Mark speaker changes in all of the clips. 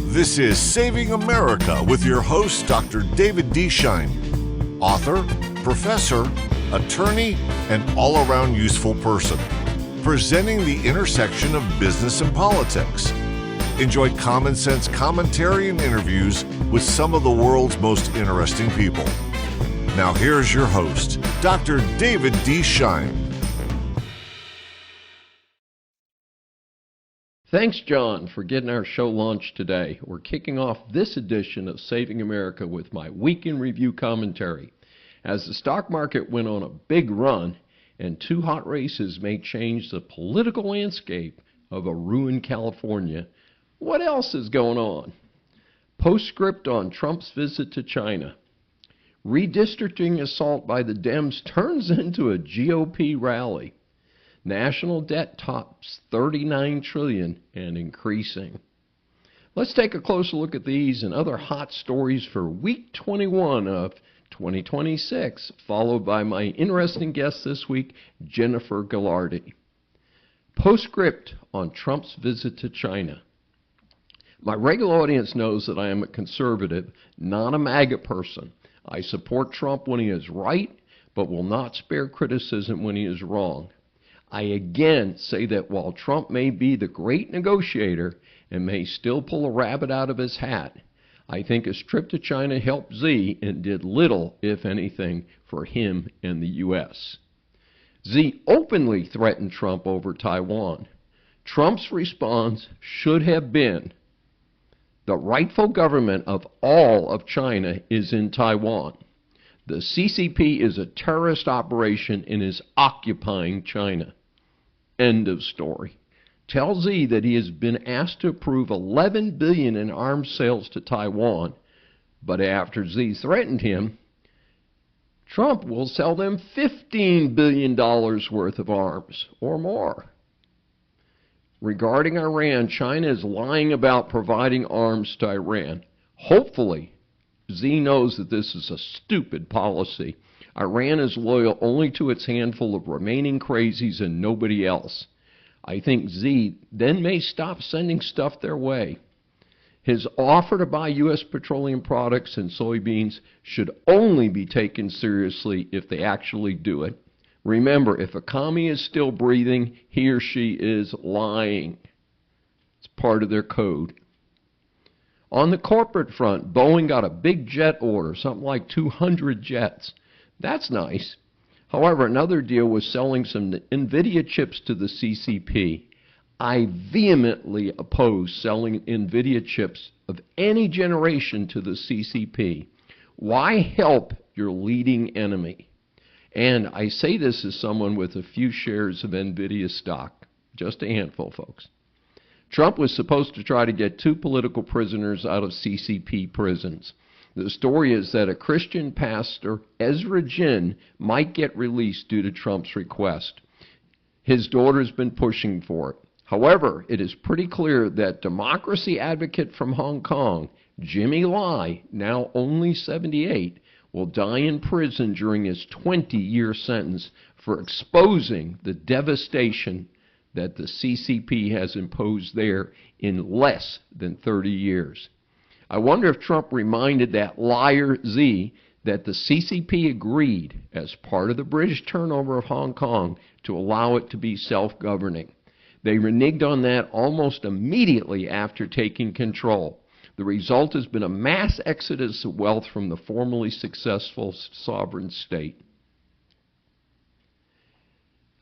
Speaker 1: This is Saving America with your host, Dr. David D. Schein, author, professor, attorney, and all-around useful person, presenting the intersection of business and politics. Enjoy common sense commentary and interviews with some of the world's most interesting people. Now here's your host, Dr. David D. Schein.
Speaker 2: Thanks, John, for getting our show launched today. We're kicking off this edition of Saving America with my Week in Review commentary. As the stock market went on a big run, and two hot races may change the political landscape of a ruined California, what else is going on? Postscript on Trump's visit to China. Redistricting assault by the Dems turns into a GOP rally. National debt tops $39 trillion and increasing. Let's take a closer look at these and other hot stories for week 21 of 2026, followed by my interesting guest this week, Jennifer Galardi. Postscript on Trump's visit to China. My regular audience knows that I am a conservative, not a MAGA person. I support Trump when he is right, but will not spare criticism when he is wrong. I again say that while Trump may be the great negotiator and may still pull a rabbit out of his hat, I think his trip to China helped Xi and did little, if anything, for him and the U.S. Xi openly threatened Trump over Taiwan. Trump's response should have been, the rightful government of all of China is in Taiwan. The CCP is a terrorist operation and is occupying China. End of story. Tell Xi that he has been asked to approve $11 billion in arms sales to Taiwan, but after Xi threatened him, Trump will sell them $15 billion worth of arms or more. Regarding Iran, China is lying about providing arms to Iran. Hopefully, Xi knows that this is a stupid policy. Iran is loyal only to its handful of remaining crazies and nobody else. I think Xi then may stop sending stuff their way. His offer to buy U.S. petroleum products and soybeans should only be taken seriously if they actually do it. Remember, if a commie is still breathing, he or she is lying. It's part of their code. On the corporate front, Boeing got a big jet order, something like 200 jets. That's nice. However, another deal was selling some NVIDIA chips to the CCP. I vehemently oppose selling NVIDIA chips of any generation to the CCP. Why help your leading enemy? And I say this as someone with a few shares of NVIDIA stock. Just a handful, folks. Trump was supposed to try to get 2 political prisoners out of CCP prisons. The story is that a Christian pastor, Ezra Jin, might get released due to Trump's request. His daughter's been pushing for it. However, it is pretty clear that democracy advocate from Hong Kong, Jimmy Lai, now only 78, will die in prison during his 20-year sentence for exposing the devastation that the CCP has imposed there in less than 30 years. I wonder if Trump reminded that liar Xi that the CCP agreed, as part of the British turnover of Hong Kong, to allow it to be self-governing. They reneged on that almost immediately after taking control. The result has been a mass exodus of wealth from the formerly successful sovereign state.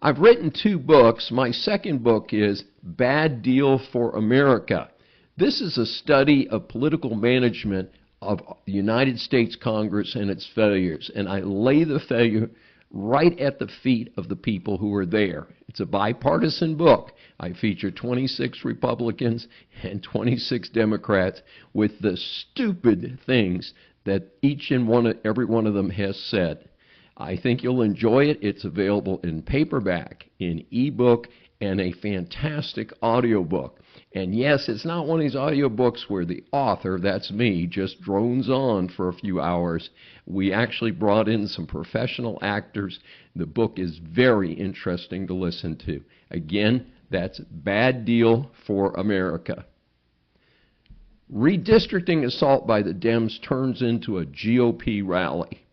Speaker 2: I've written 2 books. My second book is Bad Deal for America. This is a study of political management of the United States Congress and its failures, and I lay the failure right at the feet of the people who are there. It's a bipartisan book. I feature 26 Republicans and 26 Democrats with the stupid things that each and every one of them has said. I think you'll enjoy it. It's available in paperback, in ebook, and a fantastic audiobook. And yes, it's not one of these audiobooks where the author, that's me, just drones on for a few hours. We actually brought in some professional actors. The book is very interesting to listen to. Again, that's Bad Deal for America. Redistricting assault by the Dems turns into a GOP rally.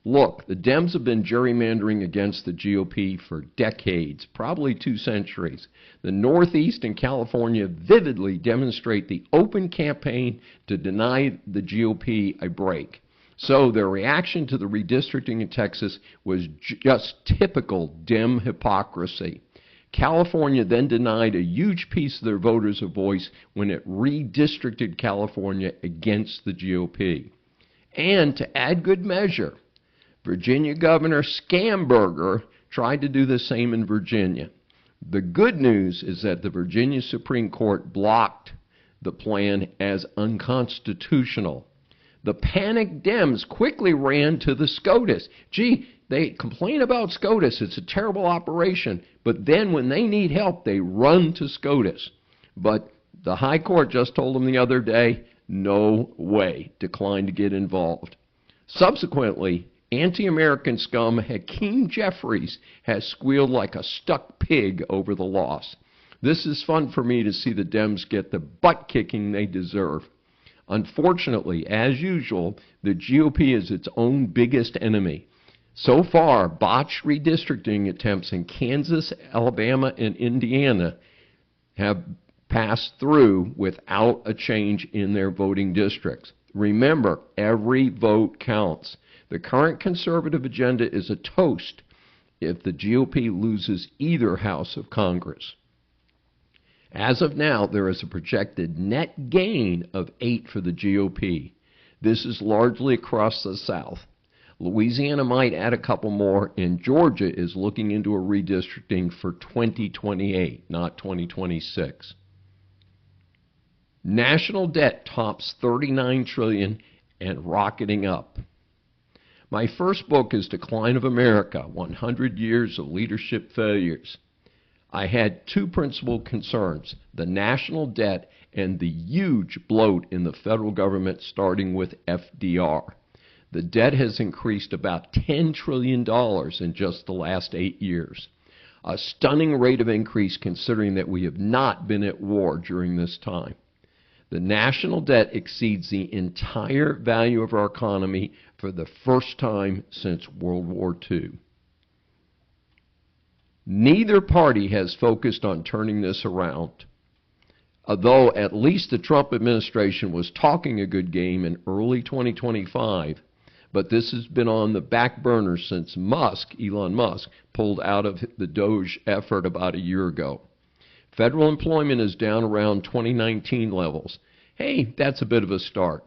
Speaker 2: Look, the Dems have been gerrymandering against the GOP for decades, probably 2 centuries. The Northeast and California vividly demonstrate the open campaign to deny the GOP a break. So their reaction to the redistricting in Texas was just typical Dem hypocrisy. California then denied a huge piece of their voters a voice when it redistricted California against the GOP. And to add good measure, Virginia Governor Scamberger tried to do the same in Virginia. The good news is that the Virginia Supreme Court blocked the plan as unconstitutional. The panicked Dems quickly ran to the SCOTUS. Gee, they complain about SCOTUS. It's a terrible operation. But then when they need help, they run to SCOTUS. But the High Court just told them the other day, no way, declined to get involved. Subsequently, anti-American scum Hakeem Jeffries has squealed like a stuck pig over the loss. This is fun for me to see the Dems get the butt-kicking they deserve. Unfortunately, as usual, the GOP is its own biggest enemy. So far, botched redistricting attempts in Kansas, Alabama, and Indiana have passed through without a change in their voting districts. Remember, every vote counts. The current conservative agenda is a toast if the GOP loses either house of Congress. As of now, there is a projected net gain of 8 for the GOP. This is largely across the South. Louisiana might add a couple more, and Georgia is looking into a redistricting for 2028, not 2026. National debt tops $39 trillion and rocketing up. My first book is Decline of America, 100 Years of Leadership Failures. I had 2 principal concerns, the national debt and the huge bloat in the federal government, starting with FDR. The debt has increased about $10 trillion in just the last 8 years. A stunning rate of increase considering that we have not been at war during this time. The national debt exceeds the entire value of our economy for the first time since World War II. Neither party has focused on turning this around, although at least the Trump administration was talking a good game in early 2025, but this has been on the back burner since Elon Musk, pulled out of the Doge effort about a year ago. Federal employment is down around 2019 levels. Hey, that's a bit of a start.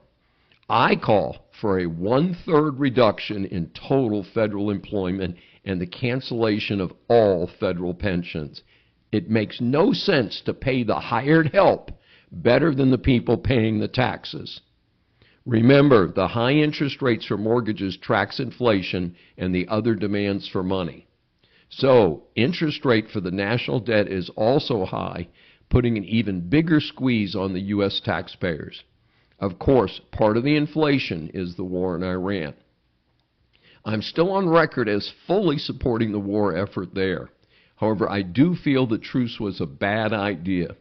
Speaker 2: I call for a 1/3 reduction in total federal employment and the cancellation of all federal pensions. It makes no sense to pay the hired help better than the people paying the taxes. Remember, the high interest rates for mortgages tracks inflation and the other demands for money. So, interest rate for the national debt is also high, putting an even bigger squeeze on the U.S. taxpayers. Of course, part of the inflation is the war in Iran. I'm still on record as fully supporting the war effort there. However, I do feel the truce was a bad idea.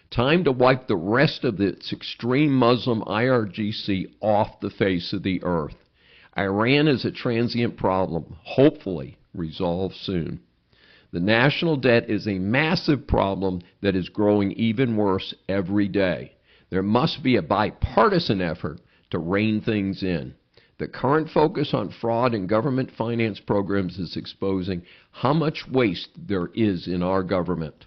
Speaker 2: Time to wipe the rest of its extreme Muslim IRGC off the face of the earth. Iran is a transient problem, hopefully resolved soon. The national debt is a massive problem that is growing even worse every day. There must be a bipartisan effort to rein things in. The current focus on fraud in government finance programs is exposing how much waste there is in our government.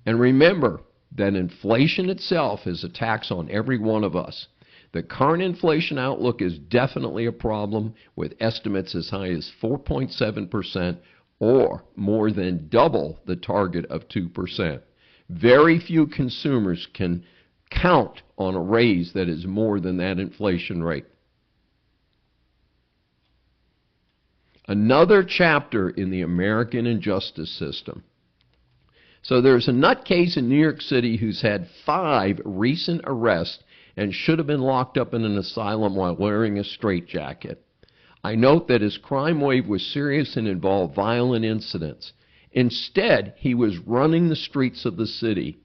Speaker 2: And remember that inflation itself is a tax on every one of us. The current inflation outlook is definitely a problem, with estimates as high as 4.7% or more than double the target of 2%. Very few consumers can count on a raise that is more than that inflation rate. Another chapter in the American injustice system. So there's a nutcase in New York City who's had 5 recent arrests and should have been locked up in an asylum while wearing a straitjacket. I note that his crime wave was serious and involved violent incidents. Instead, he was running the streets of the city.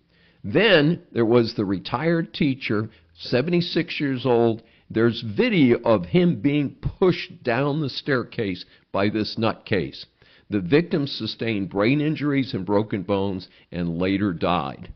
Speaker 2: Then there was the retired teacher, 76 years old. There's video of him being pushed down the staircase by this nutcase. The victim sustained brain injuries and broken bones and later died.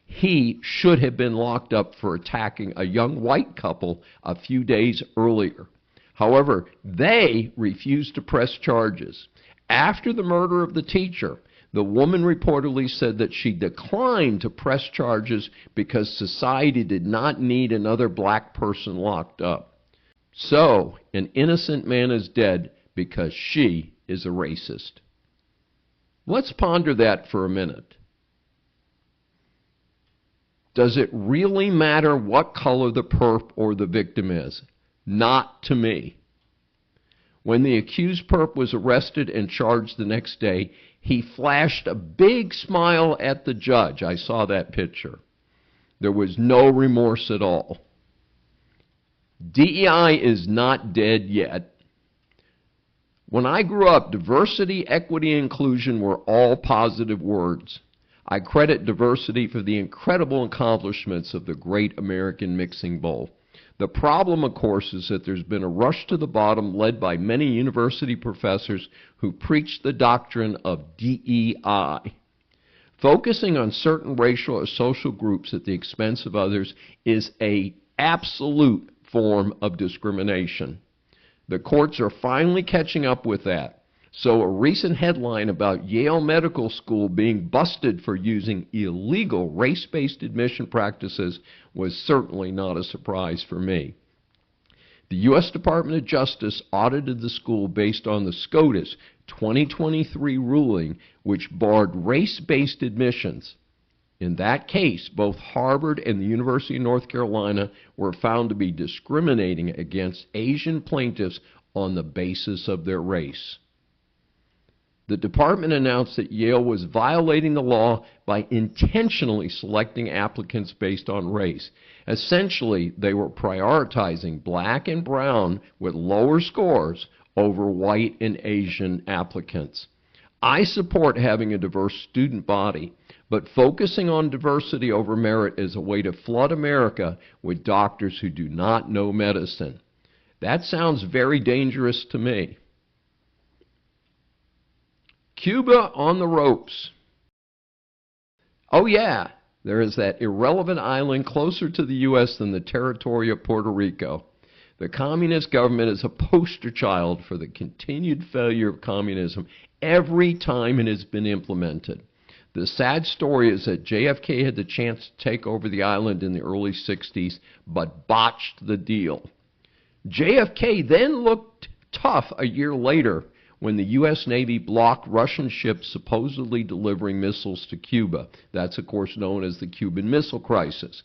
Speaker 2: He should have been locked up for attacking a young white couple a few days earlier. However, they refused to press charges. After the murder of the teacher, the woman reportedly said that she declined to press charges because society did not need another black person locked up. So, an innocent man is dead because she is a racist. Let's ponder that for a minute. Does it really matter what color the perp or the victim is? Not to me. When the accused perp was arrested and charged the next day, he flashed a big smile at the judge. I saw that picture. There was no remorse at all. DEI is not dead yet. When I grew up, diversity, equity, and inclusion were all positive words. I credit diversity for the incredible accomplishments of the great American mixing bowl. The problem, of course, is that there's been a rush to the bottom led by many university professors who preach the doctrine of DEI. Focusing on certain racial or social groups at the expense of others is an absolute form of discrimination. The courts are finally catching up with that. So a recent headline about Yale Medical School being busted for using illegal race-based admission practices was certainly not a surprise for me. The U.S. Department of Justice audited the school based on the SCOTUS 2023 ruling, which barred race-based admissions. In that case, both Harvard and the University of North Carolina were found to be discriminating against Asian plaintiffs on the basis of their race. The department announced that Yale was violating the law by intentionally selecting applicants based on race. Essentially, they were prioritizing black and brown with lower scores over white and Asian applicants. I support having a diverse student body, but focusing on diversity over merit is a way to flood America with doctors who do not know medicine. That sounds very dangerous to me. Cuba on the ropes. Oh yeah, there is that irrelevant island closer to the U.S. than the territory of Puerto Rico. The communist government is a poster child for the continued failure of communism every time it has been implemented. The sad story is that JFK had the chance to take over the island in the early 60s, but botched the deal. JFK then looked tough a year later when the U.S. Navy blocked Russian ships supposedly delivering missiles to Cuba. That's, of course, known as the Cuban Missile Crisis.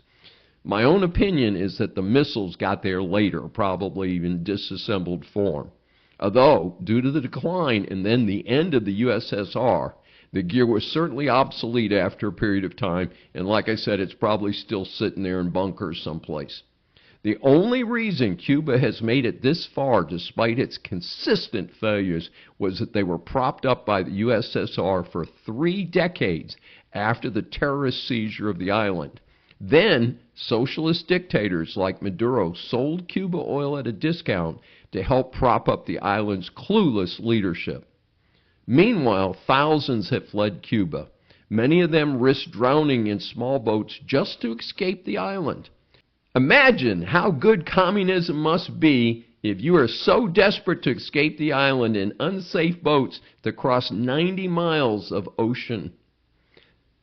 Speaker 2: My own opinion is that the missiles got there later, probably in disassembled form. Although, due to the decline and then the end of the USSR, the gear was certainly obsolete after a period of time, and like I said, it's probably still sitting there in bunkers someplace. The only reason Cuba has made it this far, despite its consistent failures, was that they were propped up by the USSR for 3 decades after the terrorist seizure of the island. Then, socialist dictators like Maduro sold Cuba oil at a discount to help prop up the island's clueless leadership. Meanwhile, thousands have fled Cuba. Many of them risked drowning in small boats just to escape the island. Imagine how good communism must be if you are so desperate to escape the island in unsafe boats to cross 90 miles of ocean.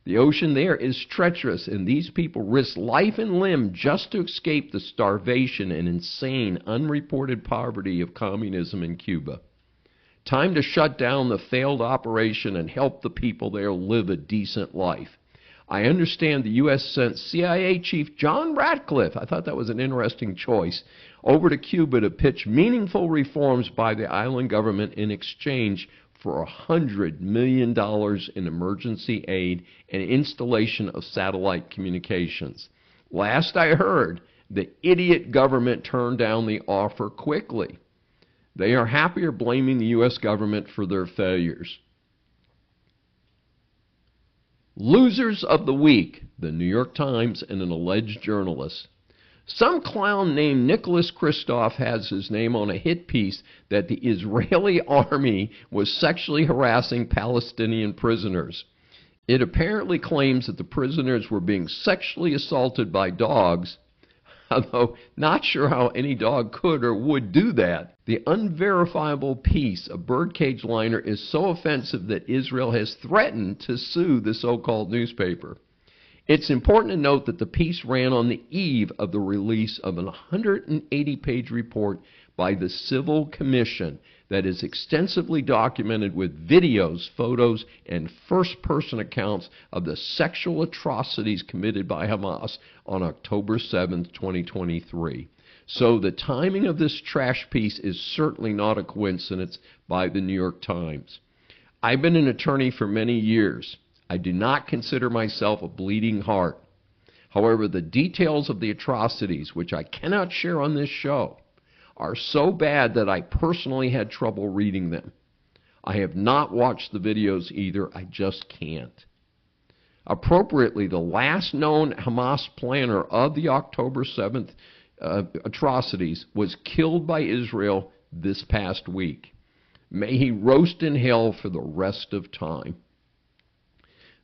Speaker 2: The ocean there is treacherous, and these people risk life and limb just to escape the starvation and insane, unreported poverty of communism in Cuba. Time to shut down the failed operation and help the people there live a decent life. I understand the U.S. sent CIA Chief John Ratcliffe, I thought that was an interesting choice, over to Cuba to pitch meaningful reforms by the island government in exchange for $100 million in emergency aid and installation of satellite communications. Last I heard, the idiot government turned down the offer quickly. They are happier blaming the U.S. government for their failures. Losers of the week, the New York Times and an alleged journalist. Some clown named Nicholas Kristof has his name on a hit piece that the Israeli army was sexually harassing Palestinian prisoners. It apparently claims that the prisoners were being sexually assaulted by dogs, although not sure how any dog could or would do that. The unverifiable piece, a birdcage liner, is so offensive that Israel has threatened to sue the so-called newspaper. It's important to note that the piece ran on the eve of the release of an 180-page report by the Civil Commission that is extensively documented with videos, photos, and first-person accounts of the sexual atrocities committed by Hamas on October 7, 2023. So the timing of this trash piece is certainly not a coincidence by the New York Times. I've been an attorney for many years. I do not consider myself a bleeding heart. However, the details of the atrocities, which I cannot share on this show, are so bad that I personally had trouble reading them. I have not watched the videos either. I just can't. Appropriately, the last known Hamas planner of the October 7th atrocities was killed by Israel this past week. May he roast in hell for the rest of time.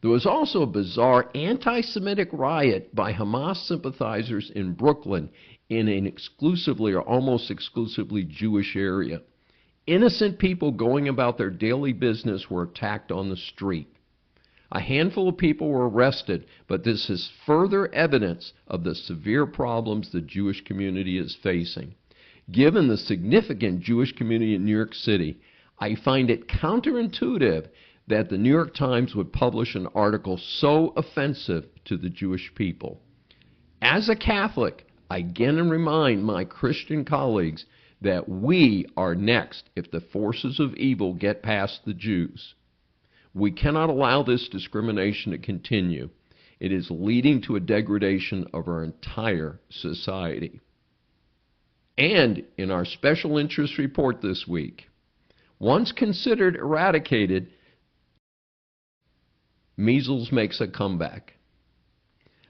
Speaker 2: There was also a bizarre anti-Semitic riot by Hamas sympathizers in Brooklyn in an exclusively or almost exclusively Jewish area. Innocent people going about their daily business were attacked on the street. A handful of people were arrested, but this is further evidence of the severe problems the Jewish community is facing. Given the significant Jewish community in New York City, I find it counterintuitive that the New York Times would publish an article so offensive to the Jewish people. As a Catholic, I again remind my Christian colleagues that we are next if the forces of evil get past the Jews. We cannot allow this discrimination to continue. It is leading to a degradation of our entire society. And in our special interest report this week, once considered eradicated, measles makes a comeback.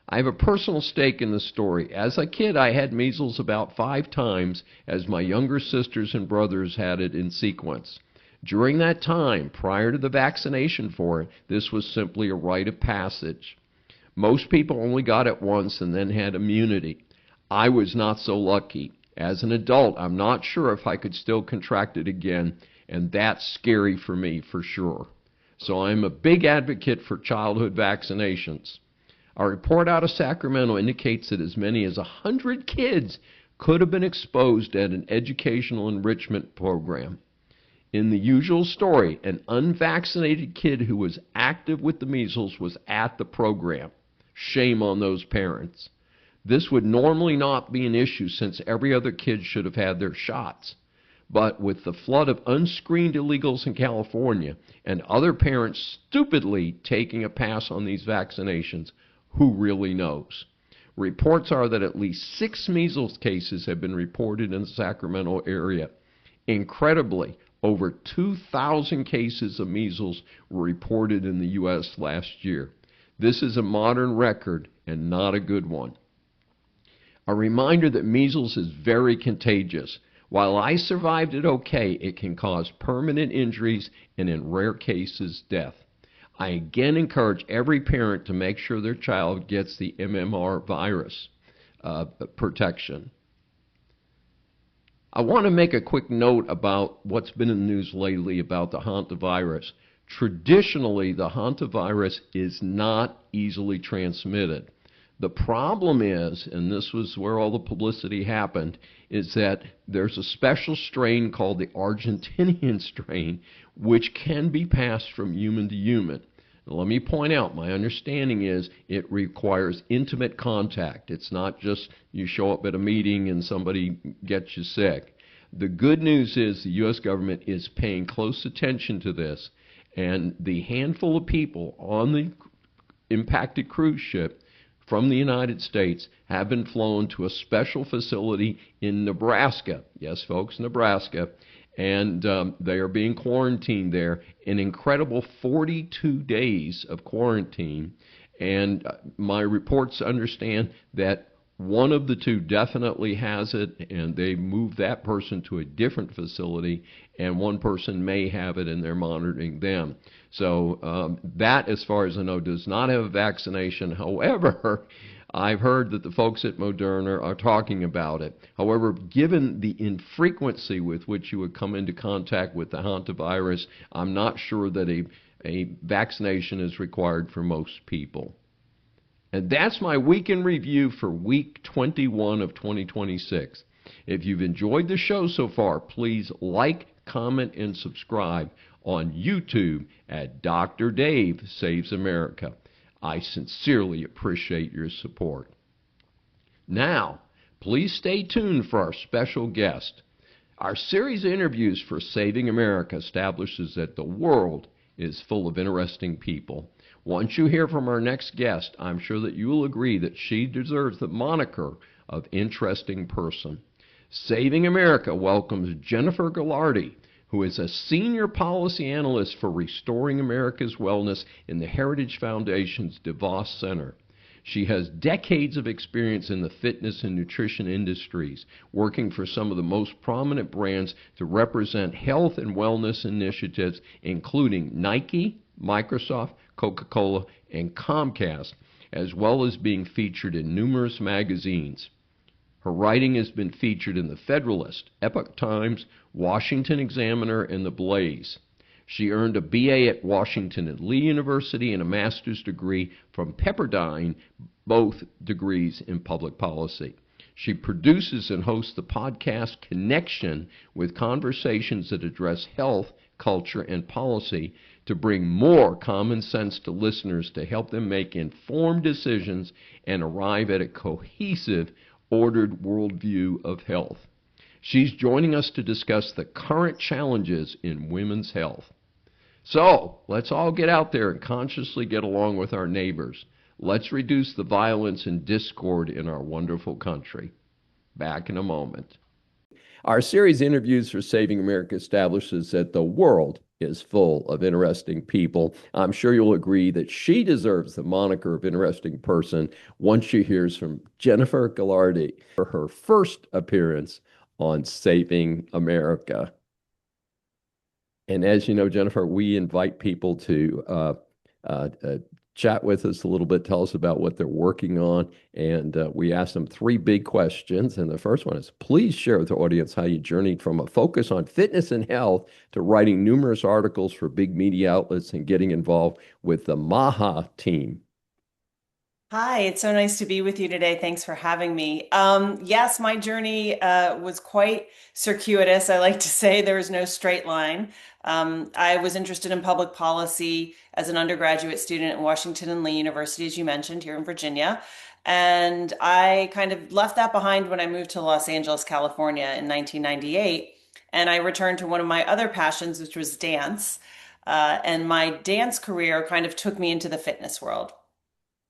Speaker 2: I have a personal stake in the story. As a kid, I had measles about 5 times, as my younger sisters and brothers had it in sequence. During that time, prior to the vaccination for it, this was simply a rite of passage. Most people only got it once and then had immunity. I was not so lucky. As an adult, I'm not sure if I could still contract it again, and that's scary for me for sure. So I'm a big advocate for childhood vaccinations. Our report out of Sacramento indicates that as many as 100 kids could have been exposed at an educational enrichment program. In the usual story, an unvaccinated kid who was active with the measles was at the program. Shame on those parents. This would normally not be an issue since every other kid should have had their shots. But with the flood of unscreened illegals in California and other parents stupidly taking a pass on these vaccinations, who really knows? Reports are that at least 6 measles cases have been reported in the Sacramento area. Incredibly, over 2,000 cases of measles were reported in the U.S. last year. This is a modern record and not a good one. A reminder that measles is very contagious. While I survived it okay, it can cause permanent injuries and in rare cases death. I again encourage every parent to make sure their child gets the MMR virus protection. I want to make a quick note about what's been in the news lately about the hantavirus. Traditionally, the hantavirus is not easily transmitted. The problem is, and this was where all the publicity happened, is that there's a special strain called the Argentinian strain, which can be passed from human to human. Now, let me point out, my understanding is it requires intimate contact. It's not just you show up at a meeting and somebody gets you sick. The good news is the U.S. government is paying close attention to this, and the handful of people on the impacted cruise ship from the United States have been flown to a special facility in Nebraska. Yes, folks, Nebraska. and they are being quarantined there. An incredible 42 days of quarantine. And my reports understand that one of the two definitely has it, and they moved that person to a different facility, and one person may have it, and they're monitoring them. So that, as far as I know, does not have a vaccination. However, I've heard that the folks at Moderna are talking about it. However, given the infrequency with which you would come into contact with the hantavirus, I'm not sure that a vaccination is required for most people. And that's my week in review for week 21 of 2026. If you've enjoyed the show so far, please like, comment, and subscribe on YouTube at Dr. Dave Saves America. I sincerely appreciate your support. Now, please stay tuned for our special guest. Our series of interviews for Saving America establishes that the world is full of interesting people. Once you hear from our next guest, I'm sure that you will agree that she deserves the moniker of interesting person. Saving America welcomes Jennifer Galardi, who is a senior policy analyst for Restoring America's Wellness in the Heritage Foundation's DeVos Center. She has decades of experience in the fitness and nutrition industries, working for some of the most prominent brands to represent health and wellness initiatives, including Nike, Microsoft, Coca-Cola, and Comcast, as well as being featured in numerous magazines. Her writing has been featured in The Federalist, Epoch Times, Washington Examiner, and The Blaze. She earned a BA at Washington and Lee University and a master's degree from Pepperdine, both degrees in public policy. She produces and hosts the podcast Connection, with conversations that address health, culture, and policy to bring more common sense to listeners to help them make informed decisions and arrive at a cohesive, ordered worldview of health. She's joining us to discuss the current challenges in women's health. So, let's all get out there and consciously get along with our neighbors. Let's reduce the violence and discord in our wonderful country. Back in a moment. Our series Interviews for Saving America establishes that the world is full of interesting people. I'm sure you'll agree that she deserves the moniker of interesting person once she hears from Jennifer Galardi for her first appearance on Saving America. And as you know, Jennifer, we invite people to chat with us a little bit, tell us about what they're working on. And we asked them three big questions. And the first one is, please share with the audience how you journeyed from a focus on fitness and health to writing numerous articles for big media outlets and getting involved with the MAHA team.
Speaker 3: Hi, it's so nice to be with you today. Thanks for having me. Yes, my journey was quite circuitous. I like to say there was no straight line. I was interested in public policy as an undergraduate student at Washington and Lee University, as you mentioned, here in Virginia. And I kind of left that behind when I moved to Los Angeles, California in 1998. And I returned to one of my other passions, which was dance. And my dance career kind of took me into the fitness world.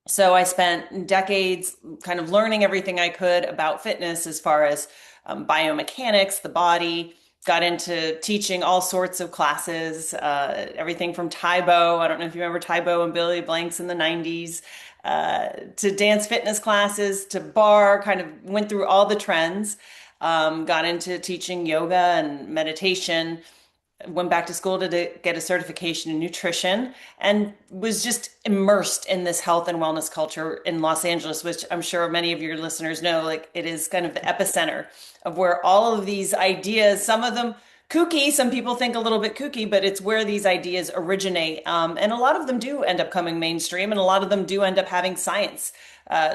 Speaker 3: So I spent decades kind of learning everything I could about fitness as far as biomechanics, the body, got into teaching all sorts of classes, everything from Tae-Bo, I don't know if you remember Tae-Bo and Billy Blanks in the 90s, to dance fitness classes, to bar, kind of went through all the trends, got into teaching yoga and meditation, went back to school to get a certification in nutrition, and was just immersed in this health and wellness culture in Los Angeles, which I'm sure many of your listeners know, like it is kind of the epicenter of where all of these ideas, some of them kooky, some people think a little bit kooky, but it's where these ideas originate. And a lot of them do end up coming mainstream, and a lot of them do end up having science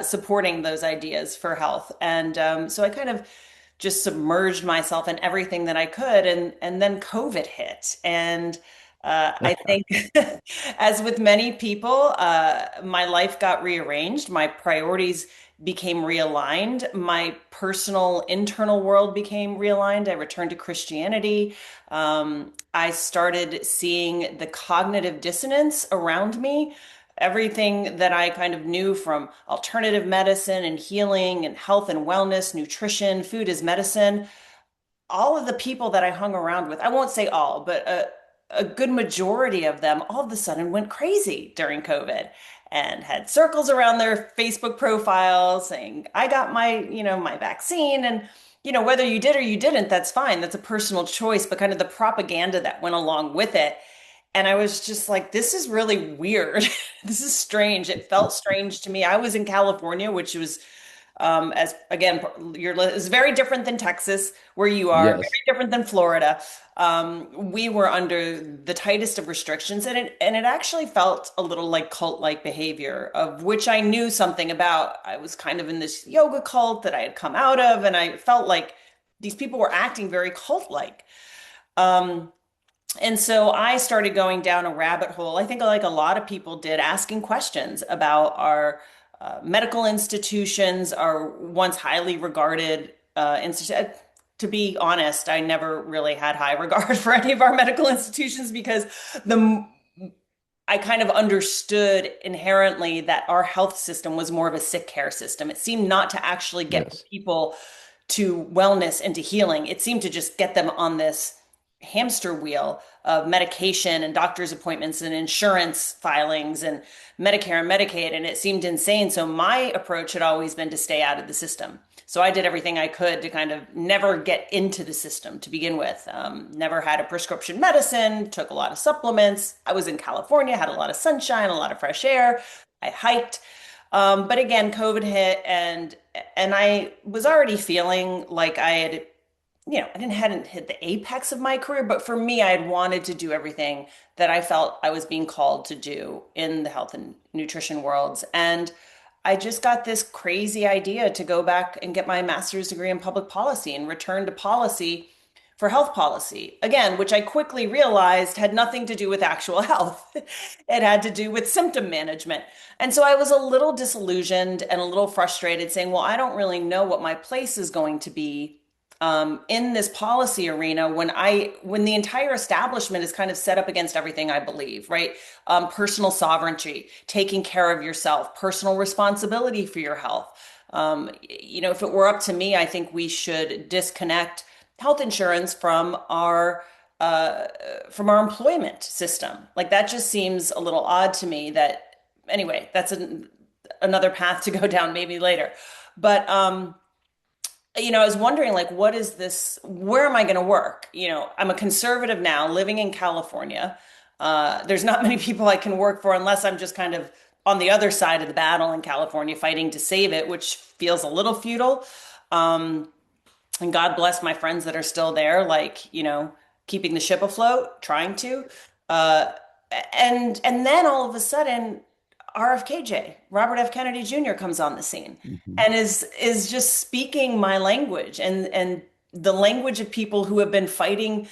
Speaker 3: supporting those ideas for health. And so I kind of just submerged myself in everything that I could. And then COVID hit. And I think, as with many people, my life got rearranged. My priorities became realigned. My personal internal world became realigned. I returned to Christianity. I started seeing the cognitive dissonance around me. Everything that I kind of knew from alternative medicine and healing and health and wellness, nutrition, food as medicine, all of the people that I hung around with, I won't say all, but a good majority of them all of a sudden went crazy during COVID and had circles around their Facebook profiles saying, I got my, my vaccine. And, whether you did or you didn't, that's fine. That's a personal choice, but kind of the propaganda that went along with it. And I was just like, this is really weird. This is strange. It felt strange to me. I was in California, which was as again, is very different than Texas, where you are,
Speaker 2: Yes.
Speaker 3: very different than Florida. We were under the tightest of restrictions, and it actually felt a little like cult-like behavior, of which I knew something about. I was kind of in this yoga cult that I had come out of, and I felt like these people were acting very cult-like. Um, and so I started going down a rabbit hole, I think like a lot of people did, asking questions about our medical institutions, our once highly regarded institutions. To be honest, I never really had high regard for any of our medical institutions because the I kind of understood inherently that our health system was more of a sick care system. It seemed not to actually get
Speaker 2: Yes.
Speaker 3: people to wellness and to healing. It seemed to just get them on this hamster wheel of medication and doctor's appointments and insurance filings and Medicare and Medicaid. And it seemed insane. So my approach had always been to stay out of the system. So I did everything I could to kind of never get into the system to begin with. Never had a prescription medicine, took a lot of supplements. I was in California, had a lot of sunshine, a lot of fresh air. I hiked. But again, COVID hit, and I was already feeling like I had, I didn't hadn't hit the apex of my career, but for me, I had wanted to do everything that I felt I was being called to do in the health and nutrition worlds. And I just got this crazy idea to go back and get my master's degree in public policy and return to policy for health policy again, which I quickly realized had nothing to do with actual health. It had to do with symptom management. And so I was a little disillusioned and a little frustrated, saying, well, I don't really know what my place is going to be in this policy arena when the entire establishment is kind of set up against everything I believe, right? Personal sovereignty, taking care of yourself, personal responsibility for your health. If it were up to me, I think we should disconnect health insurance from our employment system. Like that just seems a little odd to me. That anyway, that's another path to go down maybe later. But I was wondering, like, what is this? Where am I going to work? I'm a conservative now living in California. There's not many people I can work for unless I'm just kind of on the other side of the battle in California fighting to save it, which feels a little futile. Um, and God bless my friends that are still there, like, keeping the ship afloat, trying to. Uh, and then all of a sudden, RFKJ, Robert F. Kennedy Jr. comes on the scene
Speaker 2: Mhm.
Speaker 3: and is just speaking my language and the language of people who have been fighting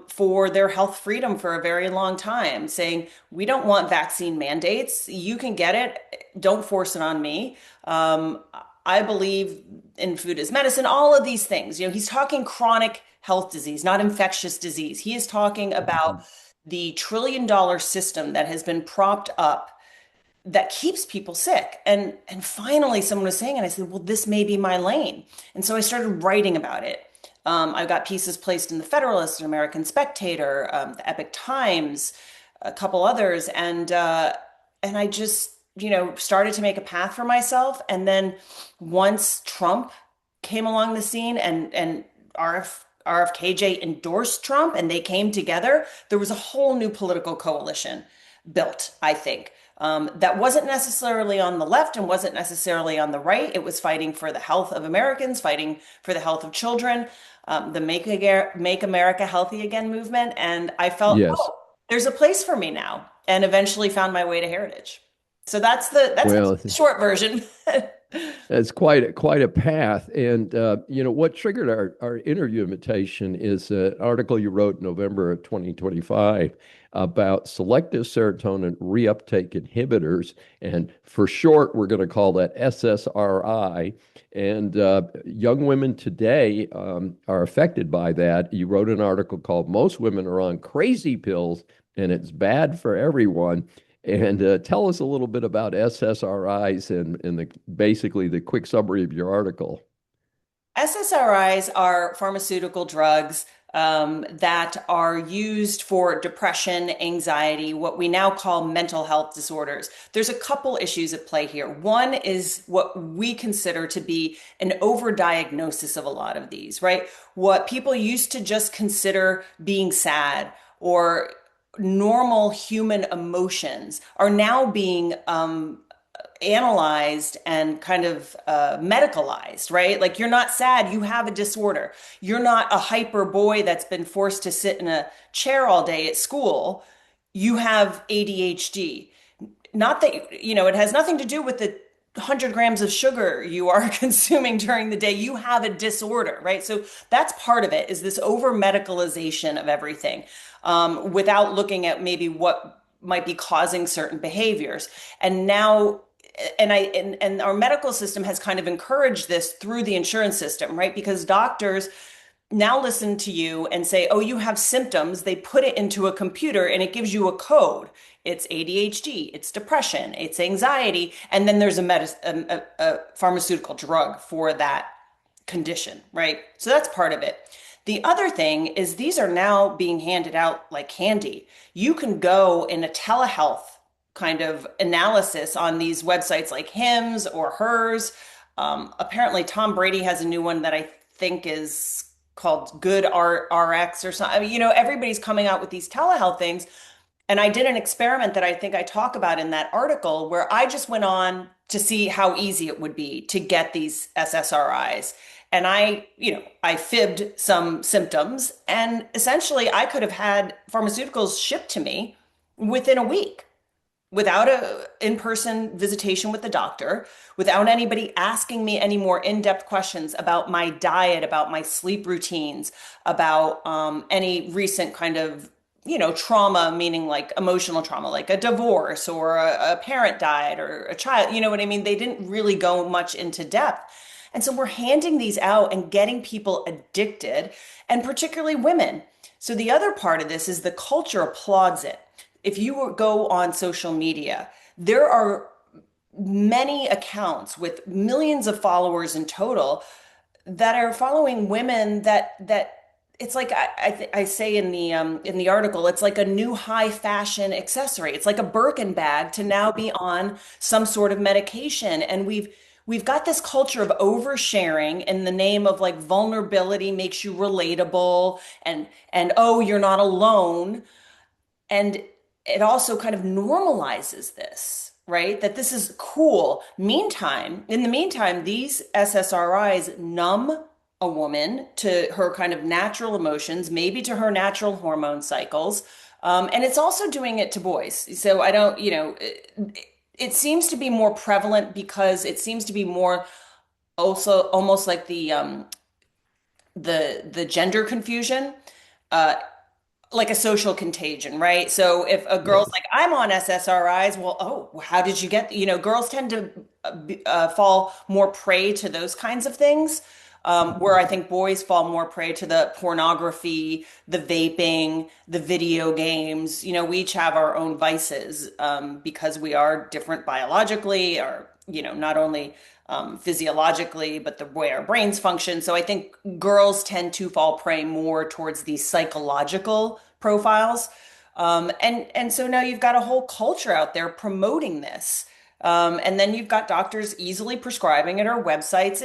Speaker 3: for their health freedom for a very long time, saying, we don't want vaccine mandates. You can get it. Don't force it on me. I believe in food as medicine, all of these things. He's talking chronic health disease, not infectious disease. He is talking about
Speaker 2: Mhm.
Speaker 3: the trillion-dollar system that has been propped up that keeps people sick. And finally someone was saying, and I said, well, this may be my lane. And so I started writing about it. I got pieces placed in the Federalist, American Spectator, the Epic Times, a couple others, and I just started to make a path for myself. And then once Trump came along the scene and RFKJ endorsed Trump and they came together, there was a whole new political coalition built, I think. That wasn't necessarily on the left and wasn't necessarily on the right. It was fighting for the health of Americans, fighting for the health of children, the Make America Healthy Again movement. And I felt,
Speaker 2: Yes.
Speaker 3: oh, there's a place for me now, and eventually found my way to Heritage. So that's the
Speaker 2: Well,
Speaker 3: short version.
Speaker 2: it's quite a path. And what triggered our interview invitation is an article you wrote in November of 2025 about selective serotonin reuptake inhibitors, and for short, we're going to call that SSRI. And young women today are affected by that. You wrote an article called "Most Women Are on Crazy Pills, and It's Bad for Everyone." And tell us a little bit about SSRIs and basically the quick summary of your article.
Speaker 3: SSRIs are pharmaceutical drugs that are used for depression, anxiety, what we now call mental health disorders. There's a couple issues at play here. One is what we consider to be an overdiagnosis of a lot of these, right? What people used to just consider being sad or normal human emotions are now being analyzed and kind of medicalized, right? Like you're not sad, you have a disorder. You're not a hyper boy that's been forced to sit in a chair all day at school. You have ADHD. Not that, it has nothing to do with the 100 grams of sugar you are consuming during the day. You have a disorder, right? So that's part of it, is this over medicalization of everything, without looking at maybe what might be causing certain behaviors. And now and our medical system has kind of encouraged this through the insurance system, right? Because doctors now listen to you and say, oh, you have symptoms. They put it into a computer and it gives you a code. It's ADHD, it's depression, it's anxiety, and then there's a pharmaceutical drug for that condition, right? So that's part of it. The other thing is these are now being handed out like candy. You can go in a telehealth kind of analysis on these websites like Hims or Hers. Apparently, Tom Brady has a new one that I think is called Good RX or something. I mean, everybody's coming out with these telehealth things. And I did an experiment that I think I talk about in that article where I just went on to see how easy it would be to get these SSRIs. And I fibbed some symptoms, and essentially I could have had pharmaceuticals shipped to me within a week without a in-person visitation with the doctor, without anybody asking me any more in-depth questions about my diet, about my sleep routines, about any recent kind of trauma, meaning like emotional trauma, like a divorce or a parent died or a child, you know what I mean? They didn't really go much into depth. And so we're handing these out and getting people addicted, and particularly women. So the other part of this is the culture applauds it. If you go on social media, there are many accounts with millions of followers in total that are following women that it's like I say in the article, it's like a new high fashion accessory. It's like a Birkin bag to now be on some sort of medication, and we've got this culture of oversharing in the name of like vulnerability makes you relatable, and oh, you're not alone. And it also kind of normalizes this, right? That this is cool. In the meantime, these SSRIs numb a woman to her kind of natural emotions, maybe to her natural hormone cycles. And it's also doing it to boys. So I don't, it seems to be more prevalent because it seems to be more also almost like the gender confusion. Like a social contagion, right? So if a girl's like, I'm on SSRIs, well, oh, how did you get, girls tend to fall more prey to those kinds of things, where I think boys fall more prey to the pornography, the vaping, the video games. We each have our own vices, because we are different biologically, or, not only physiologically, but the way our brains function. So I think girls tend to fall prey more towards these psychological profiles. And so now you've got a whole culture out there promoting this. And then you've got doctors easily prescribing it or websites.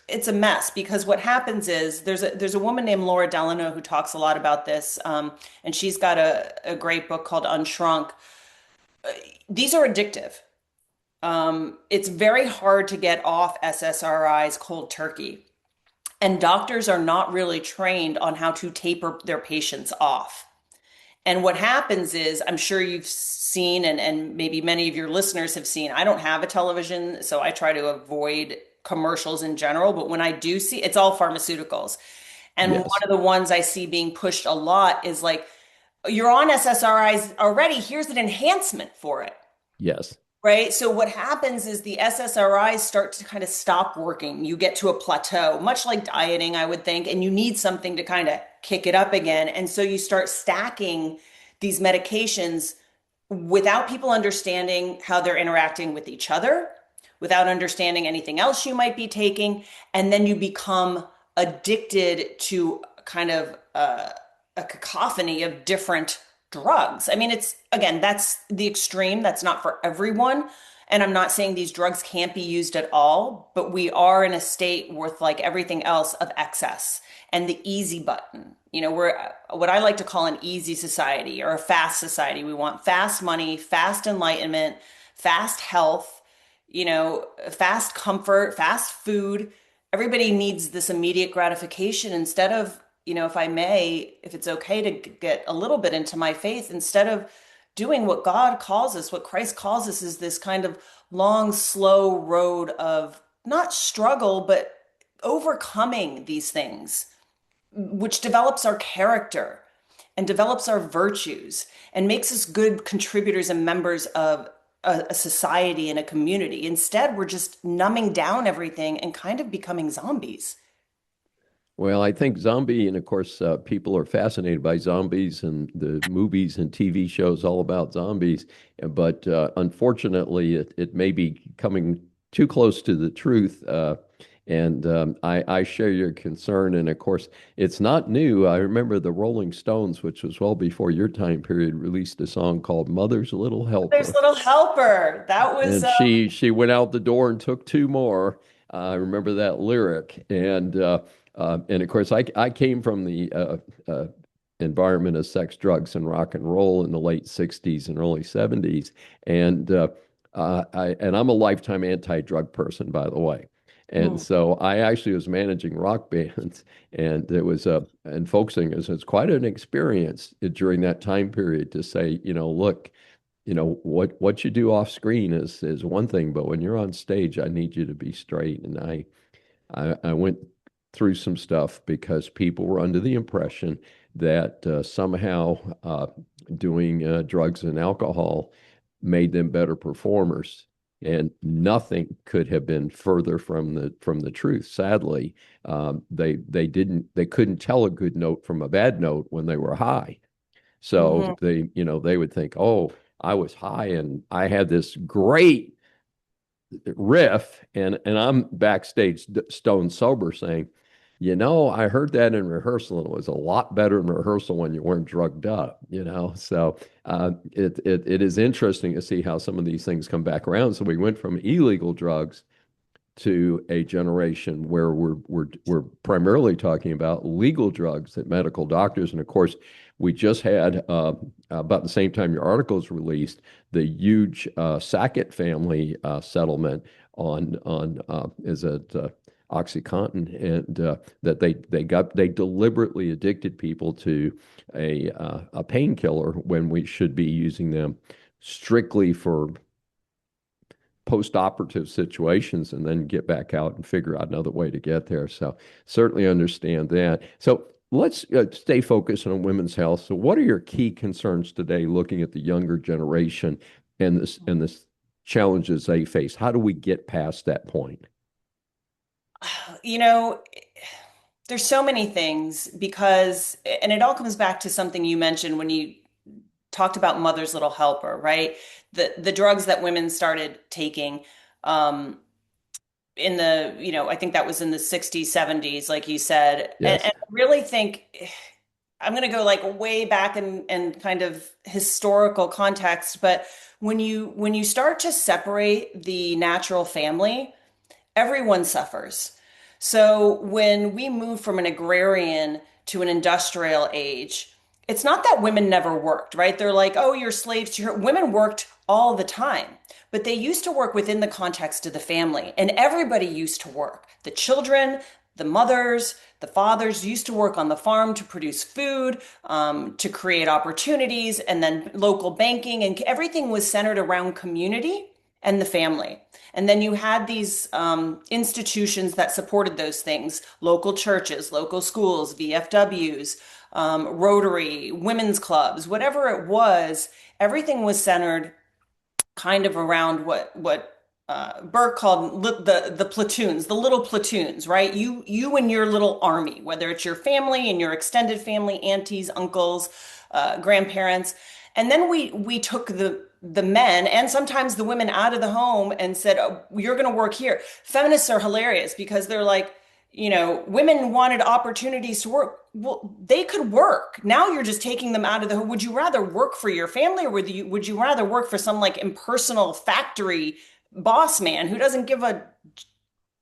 Speaker 3: It's a mess, because what happens is there's a woman named Laura Delano who talks a lot about this. And she's got a great book called Unshrunk. These are addictive. It's very hard to get off SSRIs cold turkey. And doctors are not really trained on how to taper their patients off. And what happens is, I'm sure you've seen, and maybe many of your listeners have seen, I don't have a television, so I try to avoid commercials in general. But when I do see, it's all pharmaceuticals. And
Speaker 2: Yes.
Speaker 3: one of the ones I see being pushed a lot is like, you're on SSRIs already, here's an enhancement for it.
Speaker 2: Yes.
Speaker 3: Right. So what happens is the SSRIs start to kind of stop working. You get to a plateau, much like dieting, I would think, and you need something to kind of kick it up again. And so you start stacking these medications without people understanding how they're interacting with each other, without understanding anything else you might be taking. And then you become addicted to kind of a cacophony of different drugs. I mean, it's again, that's the extreme. That's not for everyone. And I'm not saying these drugs can't be used at all, but we are in a state with like everything else of excess and the easy button. You know, we're what I like to call an easy society or a fast society. We want fast money, fast enlightenment, fast health, you know, fast comfort, fast food. Everybody needs this immediate gratification instead of, you know, if I may, if it's okay to get a little bit into my faith, instead of doing what God calls us, what Christ calls us is this kind of long, slow road of not struggle, but overcoming these things, which develops our character and develops our virtues and makes us good contributors and members of a society and a community. Instead, we're just numbing down everything and kind of becoming zombies.
Speaker 2: Well, I think zombie, and of course, people are fascinated by zombies and the movies and TV shows all about zombies. But unfortunately, it may be coming too close to the truth. And I share your concern. And of course, it's not new. I remember the Rolling Stones, which was well before your time period, released a song called Mother's Little
Speaker 3: There's
Speaker 2: Helper.
Speaker 3: Little Helper. That was
Speaker 2: And she went out the door and took two more. I remember that lyric, and of course I came from the environment of sex, drugs, and rock and roll in the late '60s and early '70s, and I'm a lifetime anti-drug person, by the way. And
Speaker 3: mm,
Speaker 2: so I actually was managing rock bands, and it was and folk singers. It's quite an experience during that time period to say, look, what you do off screen is one thing, but when you're on stage, I need you to be straight. And I went through some stuff because people were under the impression that somehow doing drugs and alcohol made them better performers. And nothing could have been further from the truth. Sadly, they couldn't tell a good note from a bad note when they were high. So
Speaker 3: mhm.
Speaker 2: they would think, oh, I was high and I had this great riff, and I'm backstage stone sober saying, I heard that in rehearsal and it was a lot better in rehearsal when you weren't drugged up. So it is interesting to see how some of these things come back around. So we went from illegal drugs to a generation where we're primarily talking about legal drugs that medical doctors, and of course, we just had about the same time your article was released, the huge Sackett family settlement on is it OxyContin, and that they deliberately addicted people to a painkiller when we should be using them strictly for post-operative situations and then get back out and figure out another way to get there. So certainly understand that. So let's stay focused on women's health. So what are your key concerns today looking at the younger generation and this challenges they face? How do we get past that point?
Speaker 3: You know, there's so many things because, and it all comes back to something you mentioned when you talked about Mother's Little Helper, right? The drugs that women started taking in the, I think that was in the 60s, 70s, like you said. And
Speaker 2: Yes.
Speaker 3: I really think I'm going to go like way back and kind of historical context, but when you start to separate the natural family, everyone suffers. So when we move from an agrarian to an industrial age, it's not that women never worked, right? They're like, oh, you're slaves to your women worked all the time, but they used to work within the context of the family, and everybody used to work. The children, the mothers, the fathers used to work on the farm to produce food, to create opportunities, and then local banking, and everything was centered around community and the family. And then you had these institutions that supported those things, local churches, local schools, VFWs, Rotary, women's clubs, whatever it was, everything was centered kind of around what Burke called the platoons, the little platoons, right? You and your little army, whether it's your family and your extended family, aunties, uncles, grandparents. And then we took the men and sometimes the women out of the home and said, oh, you're going to work here. Feminists are hilarious because they're like, women wanted opportunities to work. Well, they could work. Now you're just taking them out of the home. Would you rather work for your family, or would you rather work for some like impersonal factory boss man who doesn't give a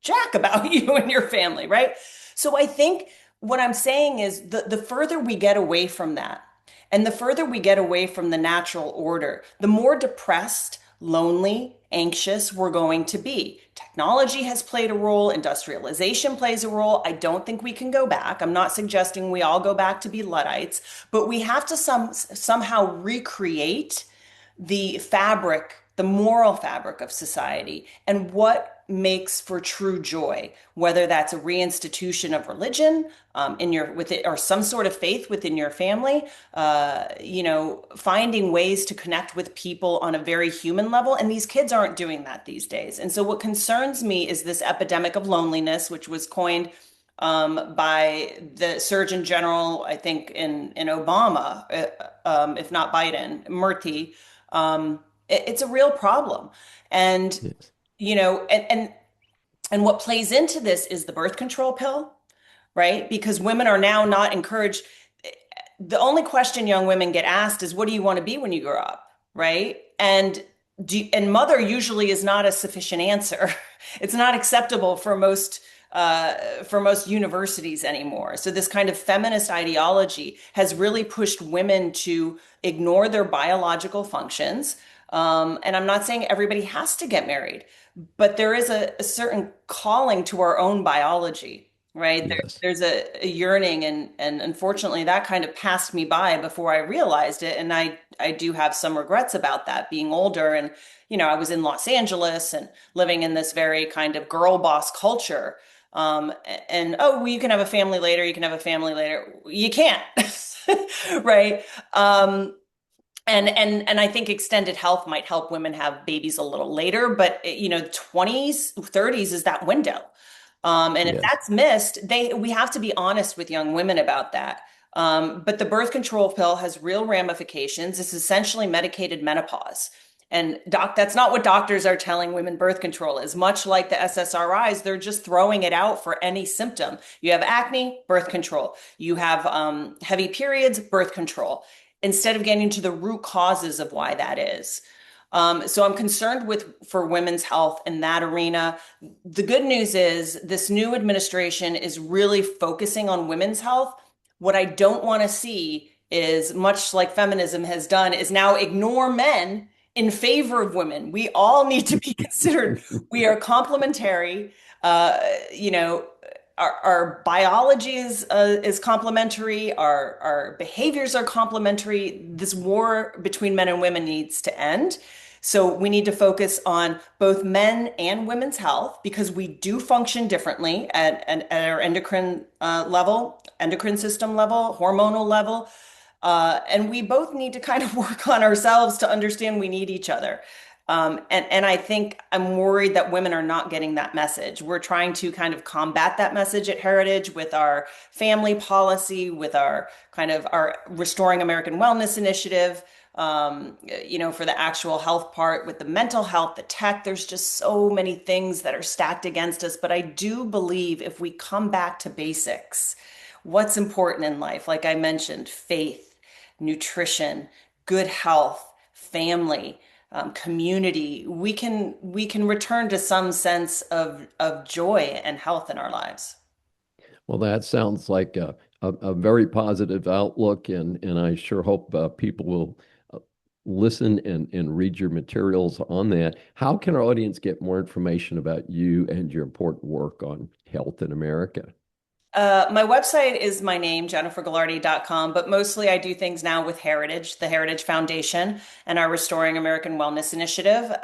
Speaker 3: jack about you and your family, right? So I think what I'm saying is the further we get away from that, and the further we get away from the natural order, the more depressed, lonely, anxious we're going to be. Technology has played a role, industrialization plays a role. I don't think we can go back. I'm not suggesting we all go back to be Luddites, but we have to somehow recreate the fabric, the moral fabric of society, and what makes for true joy, whether that's a reinstitution of religion in your with it or some sort of faith within your family, finding ways to connect with people on a very human level. And these kids aren't doing that these days. And so what concerns me is this epidemic of loneliness, which was coined by the Surgeon General, I think in Obama, if not Biden, Murthy. It's a real problem. And,
Speaker 2: Yes.
Speaker 3: you know, and what plays into this is the birth control pill, right? Because women are now not encouraged. The only question young women get asked is, what do you want to be when you grow up? Right? And mother usually is not a sufficient answer. It's not acceptable for most universities anymore. So this kind of feminist ideology has really pushed women to ignore their biological functions. And I'm not saying everybody has to get married, but there is a certain calling to our own biology, right?
Speaker 2: Yes.
Speaker 3: There's a yearning, and unfortunately, that kind of passed me by before I realized it. And I do have some regrets about that, being older. And, I was in Los Angeles and living in this very kind of girl boss culture. And oh, well, you can have a family later. You can have a family later. You can't, right? And I think extended health might help women have babies a little later, but 20s, 30s is that window. And if
Speaker 2: Yes.
Speaker 3: that's missed, we have to be honest with young women about that. But the birth control pill has real ramifications. It's essentially medicated menopause. And that's not what doctors are telling women birth control is. Much like the SSRIs, they're just throwing it out for any symptom. You have acne, birth control. You have heavy periods, birth control, instead of getting to the root causes of why that is. So I'm concerned for women's health in that arena. The good news is this new administration is really focusing on women's health. What I don't want to see is, much like feminism has done, is now ignore men in favor of women. We all need to be considered. We are complementary. Uh, you know, our biology is complementary. Our behaviors are complementary. This war between men and women needs to end. So we need to focus on both men and women's health because we do function differently at our endocrine system level, hormonal level. And we both need to kind of work on ourselves to understand we need each other. And I think I'm worried that women are not getting that message. We're trying to kind of combat that message at Heritage with our family policy, with our Restoring American Wellness initiative, for the actual health part, with the mental health, the tech. There's just so many things that are stacked against us. But I do believe if we come back to basics, what's important in life, like I mentioned, faith, nutrition, good health, family, community, we can return to some sense of joy and health in our lives.
Speaker 2: Well, that sounds like a very positive outlook, and I sure hope people will listen and read your materials on that. How can our audience get more information about you and your important work on health in America?
Speaker 3: My website is my name, jennifergalardi.com, but mostly I do things now with Heritage, the Heritage Foundation, and our Restoring American Wellness Initiative.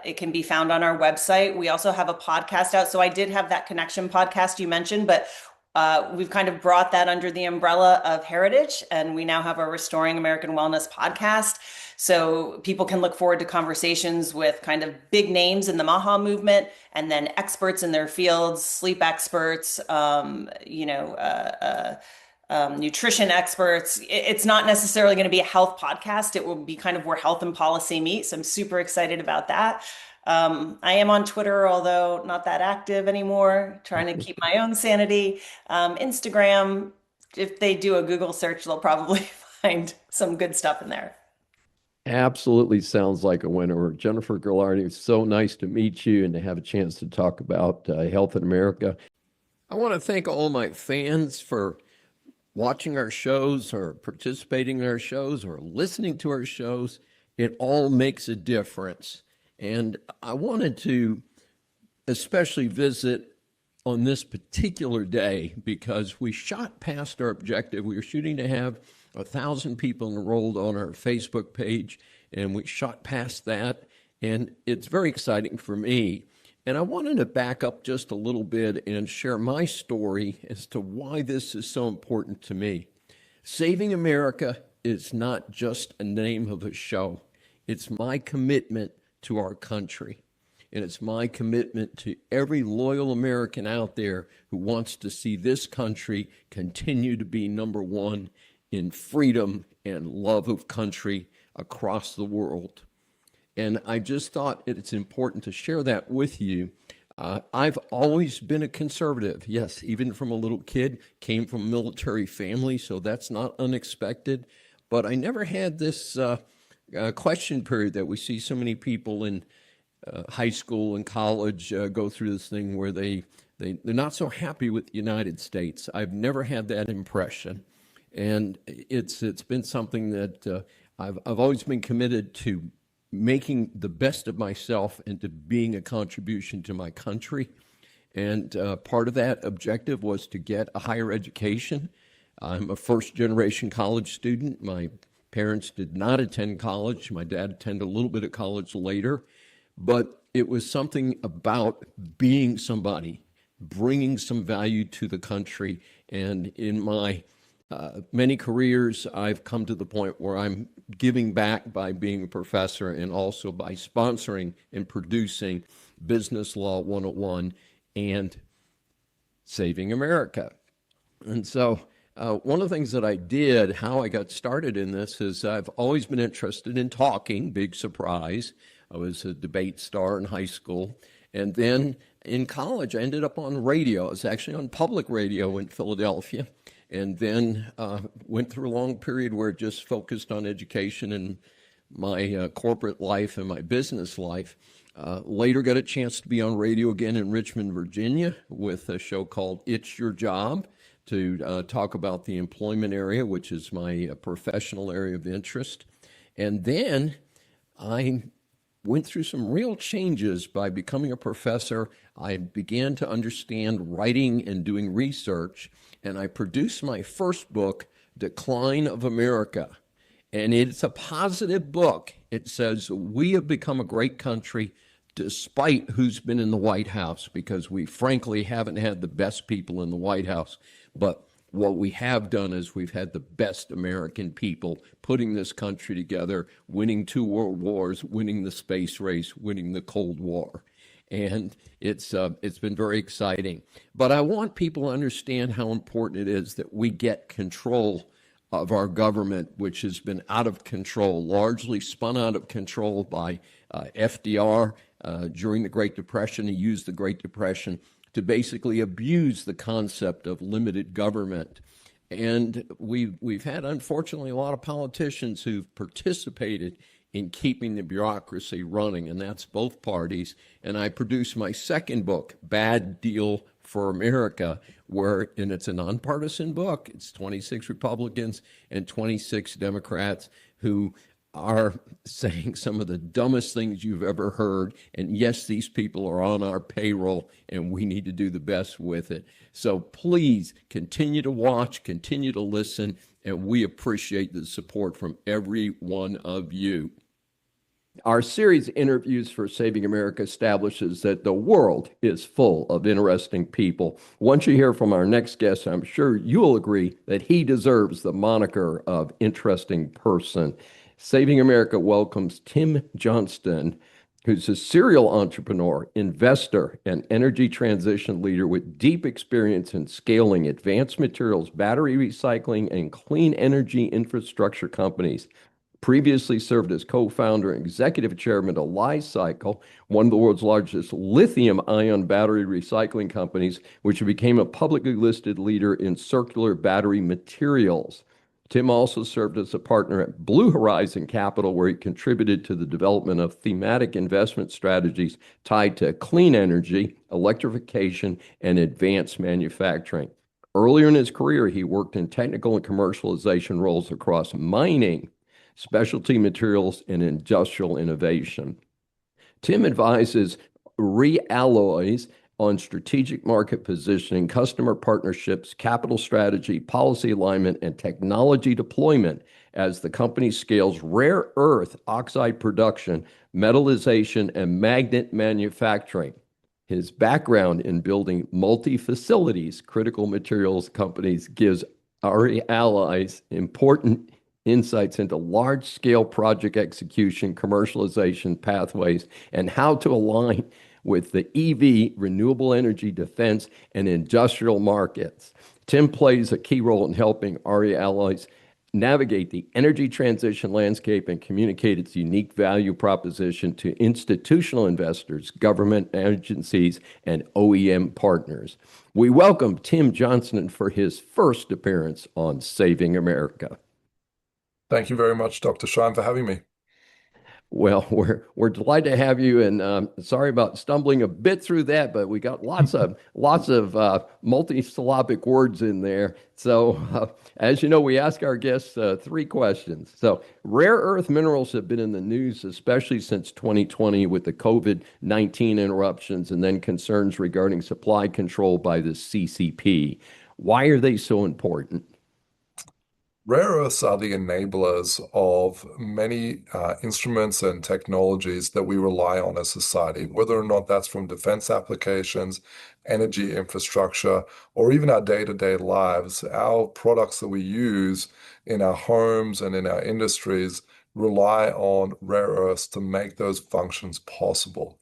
Speaker 3: It can be found on our website. We also have a podcast out. So I did have that Connection podcast you mentioned, but we've kind of brought that under the umbrella of Heritage, and we now have our Restoring American Wellness podcast. So people can look forward to conversations with kind of big names in the MAHA movement, and then experts in their fields, sleep experts, nutrition experts. It's not necessarily going to be a health podcast. It will be kind of where health and policy meet. So I'm super excited about that. I am on Twitter, although not that active anymore, trying to keep my own sanity. Instagram, if they do a Google search, they'll probably find some good stuff in there.
Speaker 2: Absolutely sounds like a winner. Jennifer Galardi, it's so nice to meet you and to have a chance to talk about health in America. I want to thank all my fans for watching our shows or participating in our shows or listening to our shows. It all makes a difference. And I wanted to especially visit on this particular day because we shot past our objective. We were shooting to have 1,000 people enrolled on our Facebook page, and we shot past that, and it's very exciting for me. And I wanted to back up just a little bit and share my story as to why this is so important to me. Saving America is not just a name of a show. It's my commitment to our country. And it's my commitment to every loyal American out there who wants to see this country continue to be number one in freedom and love of country across the world. And I just thought it's important to share that with you. I've always been a conservative. Yes, even from a little kid, came from a military family, so that's not unexpected. But I never had this question period that we see so many people in high school and college go through this thing where they're not so happy with the United States. I've never had that impression. And it's been something that I've always been committed to making the best of myself and to being a contribution to my country. And part of that objective was to get a higher education. I'm a first-generation college student. My parents did not attend college. My dad attended a little bit of college later. But it was something about being somebody, bringing some value to the country. And in my many careers, I've come to the point where I'm giving back by being a professor and also by sponsoring and producing Business Law 101 and Saving America. And so one of the things that I did, how I got started in this, is I've always been interested in talking, big surprise. I was a debate star in high school. And then in college, I ended up on radio. I was actually on public radio in Philadelphia. And then went through a long period where it just focused on education and my corporate life and my business life. Later got a chance to be on radio again in Richmond, Virginia with a show called It's Your Job to talk about the employment area, which is my professional area of interest. And then I went through some real changes by becoming a professor. I began to understand writing and doing research, and I produced my first book, Decline of America. And it's a positive book. It says we have become a great country despite who's been in the White House, because we frankly haven't had the best people in the White House. But what we have done is we've had the best American people putting this country together, winning 2 world wars, winning the space race, winning the Cold War. And it's been very exciting. But I want people to understand how important it is that we get control of our government, which has been out of control, largely spun out of control by FDR during the Great Depression. He used the Great Depression to basically abuse the concept of limited government. And we've had, unfortunately, a lot of politicians who've participated in keeping the bureaucracy running, and that's both parties. And I produced my second book, Bad Deal for America, and it's a nonpartisan book. It's 26 Republicans and 26 Democrats who are saying some of the dumbest things you've ever heard. And yes, these people are on our payroll, and we need to do the best with it. So please continue to watch, continue to listen, and we appreciate the support from every one of you. Our series Interviews for Saving America establishes that the world is full of interesting people. Once you hear from our next guest, I'm sure you'll agree that he deserves the moniker of interesting person. Saving America welcomes Tim Johnston. who's a serial entrepreneur, investor, and energy transition leader with deep experience in scaling advanced materials, battery recycling, and clean energy infrastructure companies. Previously served as co-founder and executive chairman of Li-Cycle, one of the world's largest lithium-ion battery recycling companies, which became a publicly listed leader in circular battery materials. Tim also served as a partner at Blue Horizon Capital, where he contributed to the development of thematic investment strategies tied to clean energy, electrification, and advanced manufacturing. Earlier in his career, he worked in technical and commercialization roles across mining, specialty materials, and industrial innovation. Tim advises realloys on strategic market positioning, customer partnerships, capital strategy, policy alignment, and technology deployment as the company scales rare earth oxide production, metallization, and magnet manufacturing. His background in building multi-facilities critical materials companies gives RE Allies important insights into large-scale project execution, commercialization pathways, and how to align with the EV, renewable energy, defense, and industrial markets. Tim plays a key role in helping RE Allies navigate the energy transition landscape and communicate its unique value proposition to institutional investors, government agencies, and OEM partners. We welcome Tim Johnson for his first appearance on Saving America.
Speaker 4: Thank you very much, Dr. Schein, for having me.
Speaker 2: Well, we're delighted to have you, and sorry about stumbling a bit through that, but we got lots of multisyllabic words in there. So, as you know, we ask our guests three questions. So, rare earth minerals have been in the news, especially since 2020, with the COVID-19 interruptions, and then concerns regarding supply control by the CCP. Why are they so important?
Speaker 4: Rare earths are the enablers of many instruments and technologies that we rely on as society, whether or not that's from defense applications, energy infrastructure, or even our day-to-day lives. Our products that we use in our homes and in our industries rely on rare earths to make those functions possible.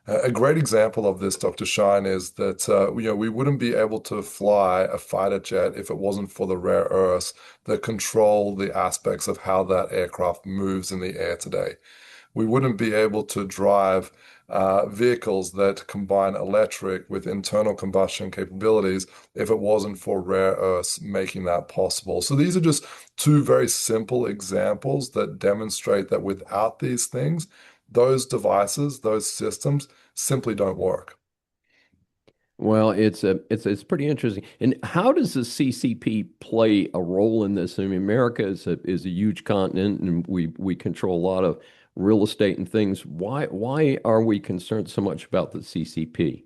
Speaker 4: A great example of this, Dr. Schein, is that we wouldn't be able to fly a fighter jet if it wasn't for the rare earths that control the aspects of how that aircraft moves in the air today. We wouldn't be able to drive vehicles that combine electric with internal combustion capabilities if it wasn't for rare earths making that possible. So these are just two very simple examples that demonstrate that without these things, those devices, those systems simply don't work.
Speaker 2: Well, it's pretty interesting. And how does the CCP play a role in this? I mean, America is a huge continent, and we control a lot of real estate and things. Why are we concerned so much about the CCP?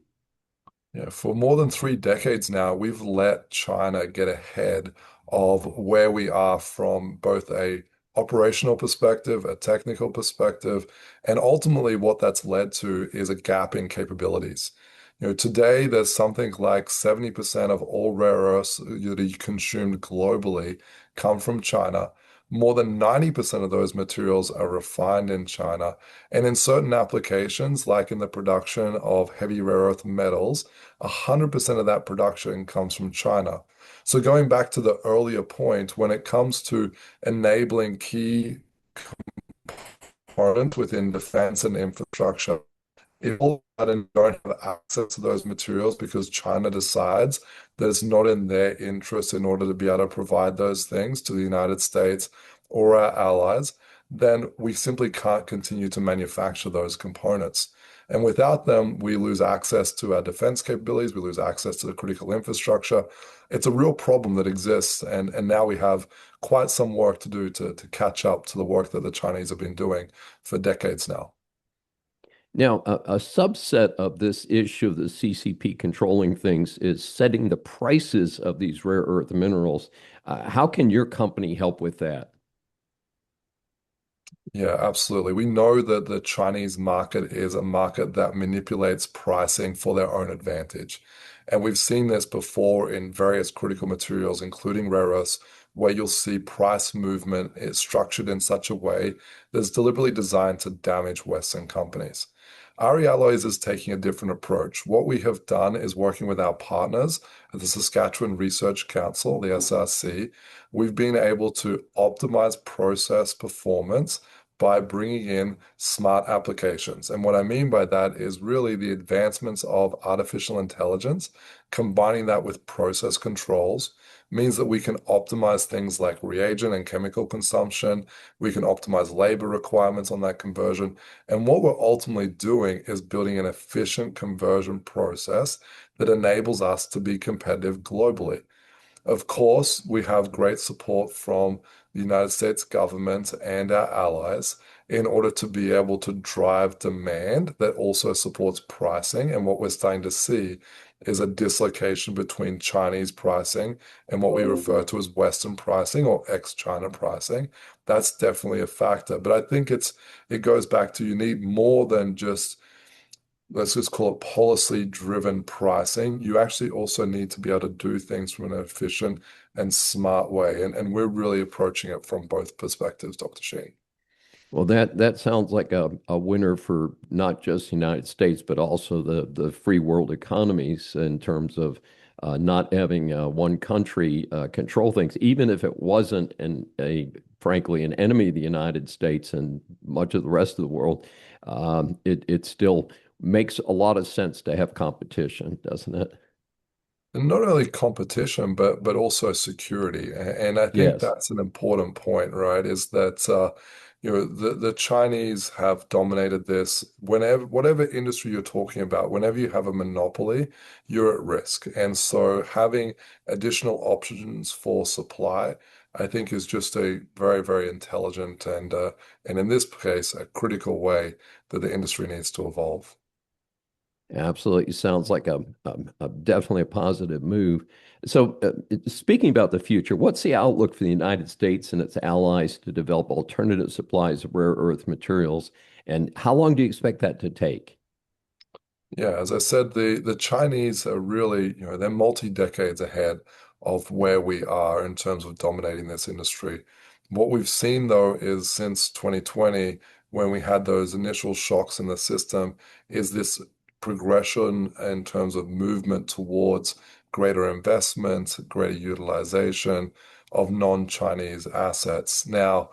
Speaker 4: Yeah, for more than 3 decades now, we've let China get ahead of where we are from both a operational perspective, a technical perspective, and ultimately what that's led to is a gap in capabilities. Today there's something like 70% of all rare earths that are consumed globally come from China. More than 90% of those materials are refined in China. And in certain applications, like in the production of heavy rare earth metals, 100% of that production comes from China. So going back to the earlier point, when it comes to enabling key components within defense and infrastructure, if all of a sudden don't have access to those materials because China decides that it's not in their interest in order to be able to provide those things to the United States or our allies, then we simply can't continue to manufacture those components. And without them, we lose access to our defense capabilities, we lose access to the critical infrastructure. It's a real problem that exists, and now we have quite some work to do to catch up to the work that the Chinese have been doing for decades now.
Speaker 2: Now, a subset of this issue of the CCP controlling things is setting the prices of these rare earth minerals. How can your company help with that?
Speaker 4: Yeah, absolutely. We know that the Chinese market is a market that manipulates pricing for their own advantage. And we've seen this before in various critical materials, including rare earths, where you'll see price movement is structured in such a way that's deliberately designed to damage Western companies. Ari Alloys is taking a different approach. What we have done is working with our partners at the Saskatchewan Research Council, the SRC. We've been able to optimize process performance by bringing in smart applications. And what I mean by that is really the advancements of artificial intelligence, combining that with process controls, means that we can optimize things like reagent and chemical consumption. We can optimize labor requirements on that conversion. And what we're ultimately doing is building an efficient conversion process that enables us to be competitive globally. Of course, we have great support from the United States government and our allies in order to be able to drive demand that also supports pricing. And what we're starting to see is a dislocation between Chinese pricing and what we refer to as Western pricing or ex-China pricing. That's definitely a factor. But I think it goes back to you need more than just, let's just call it policy-driven pricing. You actually also need to be able to do things from an efficient and smart way. And we're really approaching it from both perspectives, Dr. Schein.
Speaker 2: Well, that sounds like a winner for not just the United States, but also the free world economies in terms of not having one country control things, even if it wasn't frankly an enemy of the United States and much of the rest of the world. It still makes a lot of sense to have competition, doesn't it?
Speaker 4: And not only competition, but also security. And I think
Speaker 2: Yes.
Speaker 4: that's an important point, right? Is that the Chinese have dominated this. Whenever whatever industry you're talking about, whenever you have a monopoly, you're at risk. And so having additional options for supply, I think, is just a very, very intelligent and in this case, a critical way that the industry needs to evolve.
Speaker 2: Absolutely. Sounds like definitely a positive move. So, speaking about the future, what's the outlook for the United States and its allies to develop alternative supplies of rare earth materials? And how long do you expect that to take?
Speaker 4: Yeah, as I said, the Chinese are really, they're multi-decades ahead of where we are in terms of dominating this industry. What we've seen though is since 2020, when we had those initial shocks in the system, is this progression in terms of movement towards greater investment, greater utilization of non-Chinese assets. Now,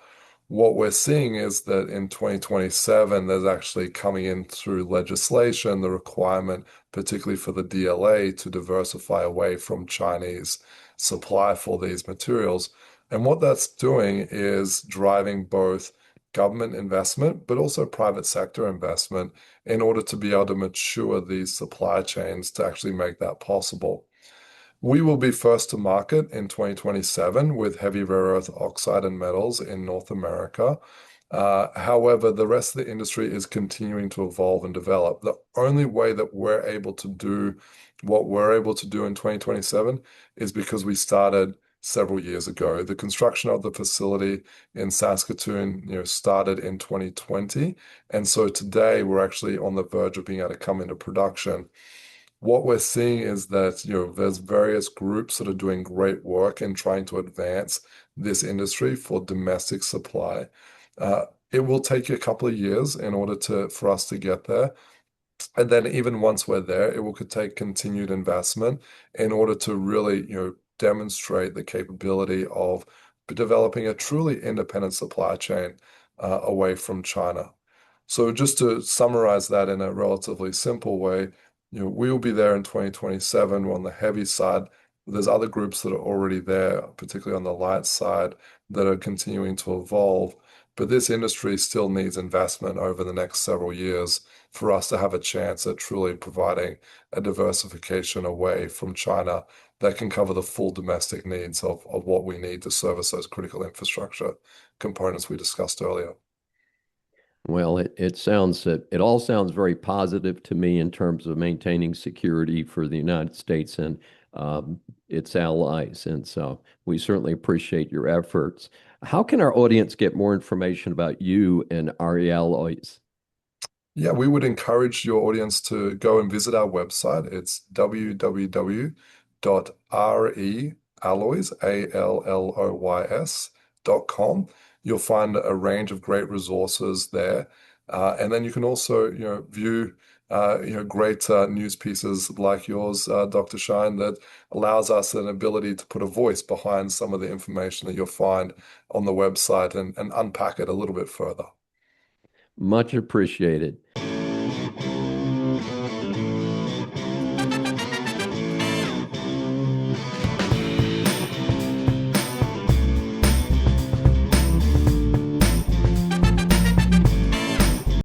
Speaker 4: what we're seeing is that in 2027, there's actually coming in through legislation the requirement, particularly for the DLA, to diversify away from Chinese supply for these materials. And what that's doing is driving both government investment, but also private sector investment in order to be able to mature these supply chains to actually make that possible. We will be first to market in 2027 with heavy rare earth oxide and metals in North America. However, the rest of the industry is continuing to evolve and develop. The only way that we're able to do what we're able to do in 2027 is because we started several years ago. The construction of the facility in Saskatoon, started in 2020. And so today we're actually on the verge of being able to come into production. What we're seeing is that, there's various groups that are doing great work in trying to advance this industry for domestic supply. It will take a couple of years in order for us to get there. And then even once we're there, could take continued investment in order to really, demonstrate the capability of developing a truly independent supply chain away from China. So just to summarize that in a relatively simple way, we will be there in 2027. We're on the heavy side. There's other groups that are already there, particularly on the light side, that are continuing to evolve. But this industry still needs investment over the next several years for us to have a chance at truly providing a diversification away from China that can cover the full domestic needs of what we need to service those critical infrastructure components we discussed earlier.
Speaker 2: Well, it all sounds very positive to me in terms of maintaining security for the United States and its allies. And so we certainly appreciate your efforts. How can our audience get more information about you and RE Alloys?
Speaker 4: Yeah, we would encourage your audience to go and visit our website. It's www.realloys, alloys.com. You'll find a range of great resources there. And then you can also, view, great news pieces like yours, Dr. Schein, that allows us an ability to put a voice behind some of the information that you'll find on the website and unpack it a little bit further.
Speaker 2: Much appreciated.